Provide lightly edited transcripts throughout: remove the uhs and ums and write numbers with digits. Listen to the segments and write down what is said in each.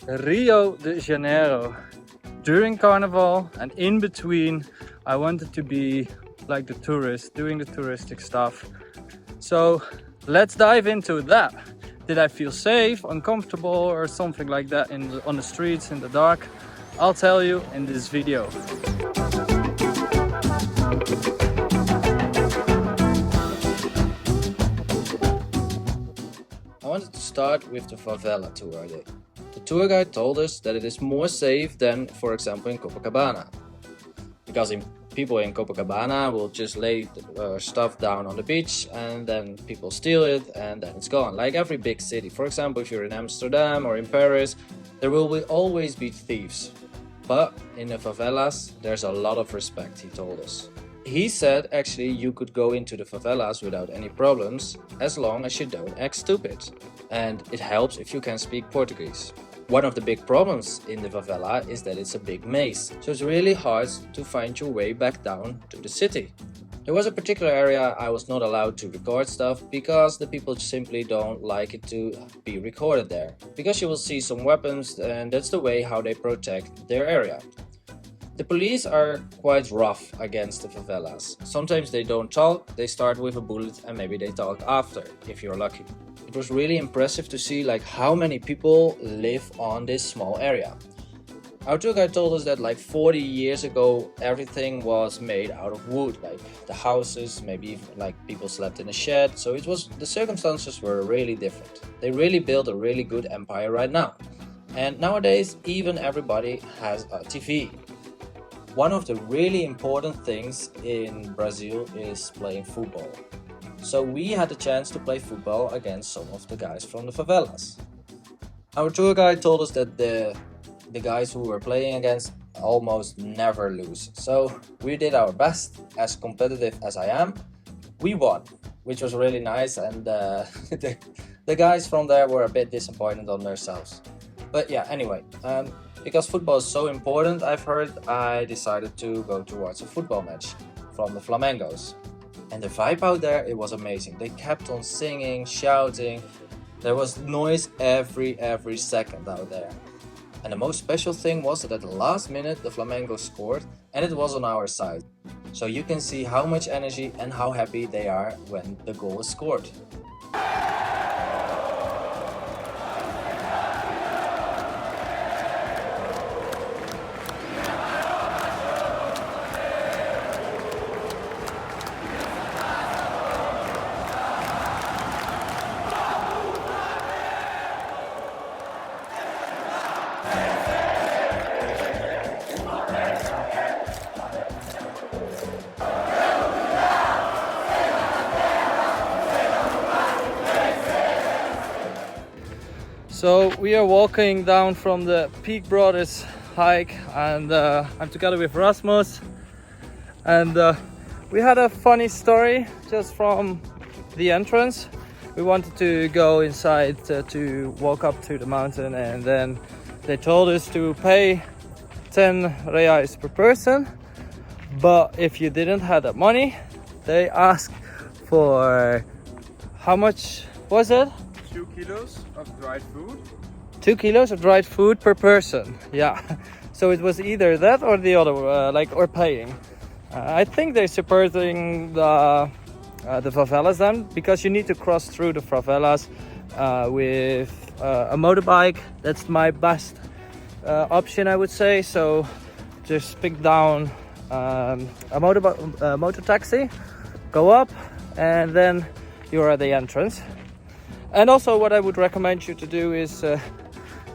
Rio de Janeiro. During Carnaval and in between, I wanted to be like the tourist, doing the touristic stuff. So let's dive into that. Did I feel safe, uncomfortable, or something like that on the streets in the dark? I'll tell you in this video. I wanted to start with the Favela Tour. The tour guide told us that it is more safe than, for example, in Copacabana. Because people in Copacabana will just lay stuff down on the beach and then people steal it and then it's gone. Like every big city. For example, if you're in Amsterdam or in Paris, there will always be thieves. But in the favelas, there's a lot of respect, he told us. He said actually you could go into the favelas without any problems as long as you don't act stupid. And it helps if you can speak Portuguese. One of the big problems in the favela is that it's a big maze, so it's really hard to find your way back down to the city. There was a particular area I was not allowed to record stuff because the people simply don't like it to be recorded there. Because you will see some weapons and that's the way how they protect their area. The police are quite rough against the favelas. Sometimes they don't talk, they start with a bullet and maybe they talk after, if you're lucky. It was really impressive to see how many people live on this small area. Our tour guide told us that 40 years ago everything was made out of wood, like the houses, maybe even people slept in a shed, so the circumstances were really different. They really built a really good empire right now. And nowadays even everybody has a TV. One of the really important things in Brazil is playing football. So we had the chance to play football against some of the guys from the favelas. Our tour guide told us that the guys who were playing against almost never lose. So we did our best, as competitive as I am. We won, which was really nice, and the guys from there were a bit disappointed on themselves. But yeah, anyway, because football is so important, I've heard, I decided to go to watch a football match from the Flamengos. And the vibe out there, it was amazing. They kept on singing, shouting. There was noise every second out there. And the most special thing was that at the last minute the Flamengo scored and it was on our side. So you can see how much energy and how happy they are when the goal is scored. So we are walking down from the Peak Brothers hike and I'm together with Rasmus and we had a funny story just from the entrance. We wanted to go inside to walk up to the mountain and then they told us to pay 10 reais per person, but if you didn't have that money they asked for, how much was it? 2 kilos of dried food. 2 kilos of dried food per person. Yeah. So it was either that or the other, or paying. I think they're supporting the favelas then, because you need to cross through the favelas with a motorbike. That's my best option, I would say. So just pick down a motor taxi, go up, and then you're at the entrance. And also what I would recommend you to do is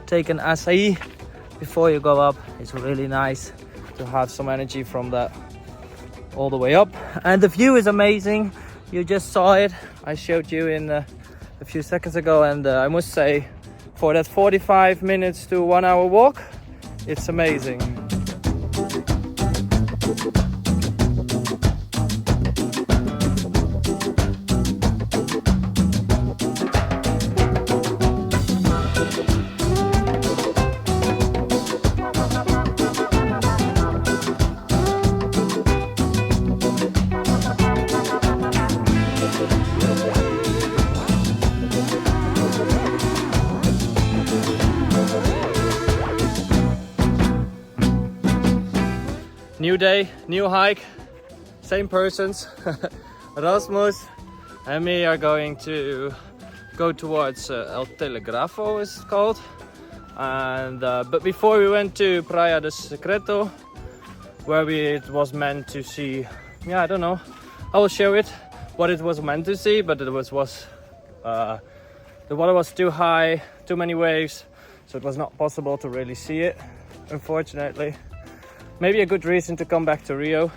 take an acai before you go up. It's really nice to have some energy from that all the way up. And the view is amazing. You just saw it. I showed you in a few seconds ago, and I must say for that 45 minutes to 1 hour walk, it's amazing. New day, new hike, same persons. Rasmus and me are going to go towards El Telégrafo, is it called. And but before we went to Praia de Secreto, where it was meant to see, yeah, I don't know, I will show it what it was meant to see, but it was the water was too high, too many waves, so it was not possible to really see it, unfortunately. Maybe a good reason to come back to Rio.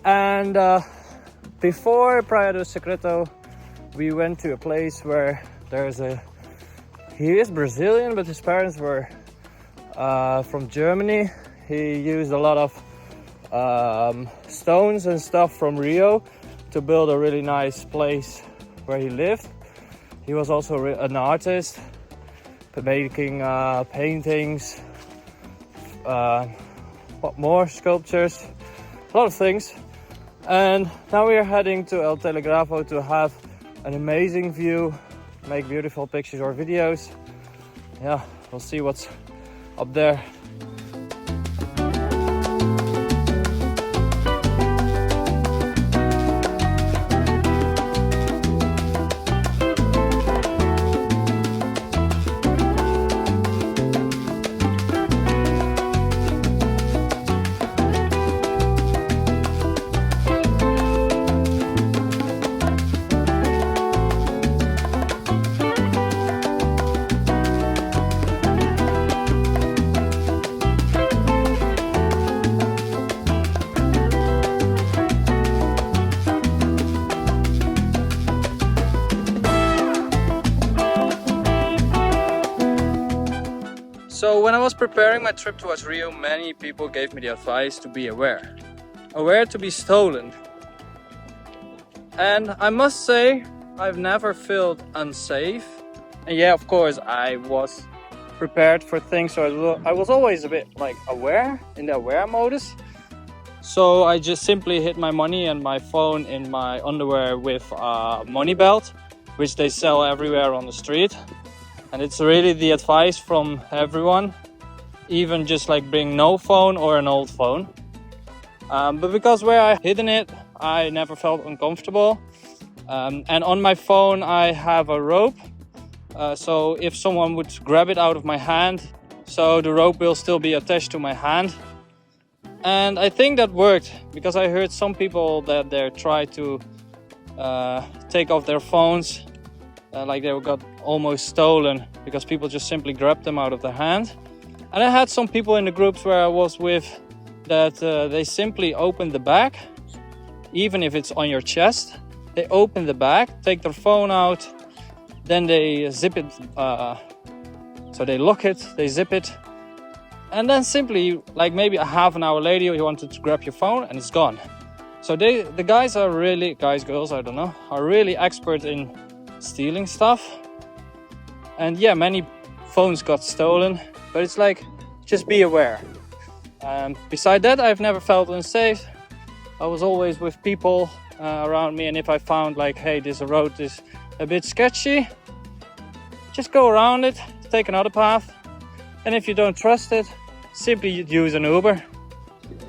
And before Praia de Secreto, we went to a place where he is Brazilian, but his parents were from Germany. He used a lot of stones and stuff from Rio to build a really nice place where he lived. He was also an artist, making paintings, what more, sculptures, a lot of things. And now we are heading to El Telégrafo to have an amazing view, make beautiful pictures or videos. Yeah, we'll see what's up there. So when I was preparing my trip towards Rio, many people gave me the advice to be aware. Aware to be stolen. And I must say, I've never felt unsafe. And yeah, of course, I was prepared for things, so I was always a bit like aware, in the aware modus. So I just simply hid my money and my phone in my underwear with a money belt, which they sell everywhere on the street. And it's really the advice from everyone, even just like bring no phone or an old phone. But because where I hidden it, I never felt uncomfortable. And on my phone, I have a rope. So if someone would grab it out of my hand, so the rope will still be attached to my hand. And I think that worked, because I heard some people that they try to take off their phones, like they got almost stolen because people just simply grabbed them out of their hand. And I had some people in the groups where I was with that they simply open the bag, even if it's on your chest. They open the bag, take their phone out, then they zip it, so they lock it, they zip it, and then simply, like maybe a half an hour later, you wanted to grab your phone and it's gone. So the guys are really, guys, girls, I don't know, are really expert in stealing stuff. And yeah, many phones got stolen, but it's like, just be aware. Beside that, I've never felt unsafe. I was always with people around me, and if I found like, hey, this road is a bit sketchy, just go around it, take another path. And if you don't trust it, simply use an Uber.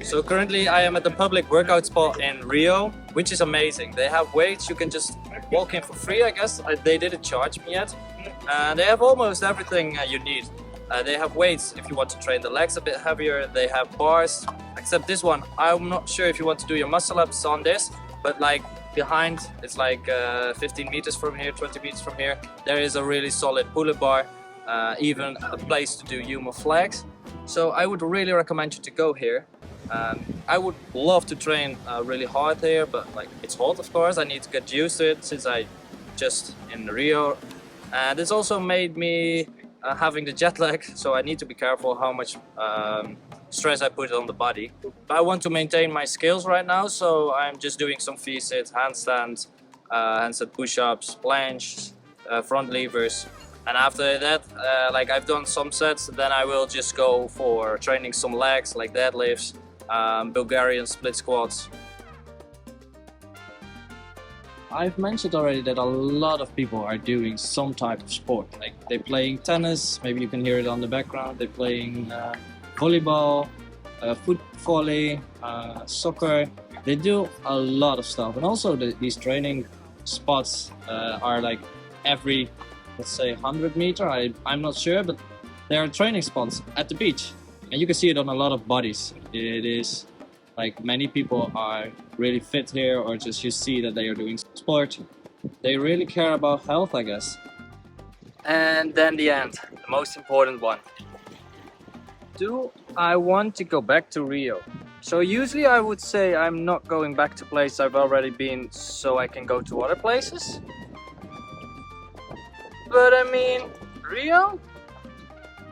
So currently I am at the public workout spot in Rio, which is amazing. They have weights, you can just walk in for free, I guess. They didn't charge me yet. They have almost everything you need. They have weights if you want to train the legs a bit heavier. They have bars, except this one. I'm not sure if you want to do your muscle ups on this, but like behind, it's like 15 meters from here, 20 meters from here, there is a really solid pull-up bar, even a place to do human flags. So I would really recommend you to go here. I would love to train really hard here, but like it's hot, of course. I need to get used to it since I just in Rio. And it's also made me having the jet lag, so I need to be careful how much stress I put on the body. But I want to maintain my skills right now, so I'm just doing some V-sits, handstands, handstand push-ups, planches, front levers. And after that, like I've done some sets, then I will just go for training some legs, like deadlifts, Bulgarian split squats. I've mentioned already that a lot of people are doing some type of sport. Like they're playing tennis, maybe you can hear it on the background, they're playing volleyball, foot volley, soccer. They do a lot of stuff, and also these training spots are like every, let's say, 100 meter. I'm not sure, but there are training spots at the beach, and you can see it on a lot of bodies. It is like many people are really fit here, or just you see that they are doing sport. They really care about health, I guess. And then the end, the most important one. Do I want to go back to Rio? So usually I would say I'm not going back to places I've already been so I can go to other places. But I mean, Rio?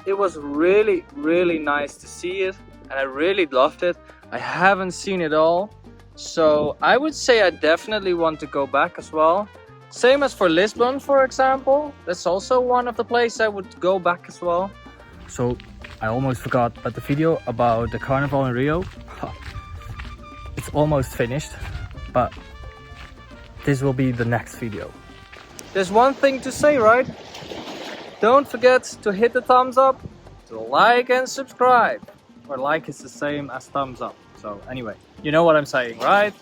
It was really, really nice to see it, and I really loved it. I haven't seen it all, so I would say I definitely want to go back as well. Same as for Lisbon, for example. That's also one of the places I would go back as well. So I almost forgot, but the video about the Carnival in Rio, it's almost finished, but this will be the next video. There's one thing to say, right? Don't forget to hit the thumbs up, to like and subscribe. Or like is the same as thumbs up. So anyway, you know what I'm saying, right?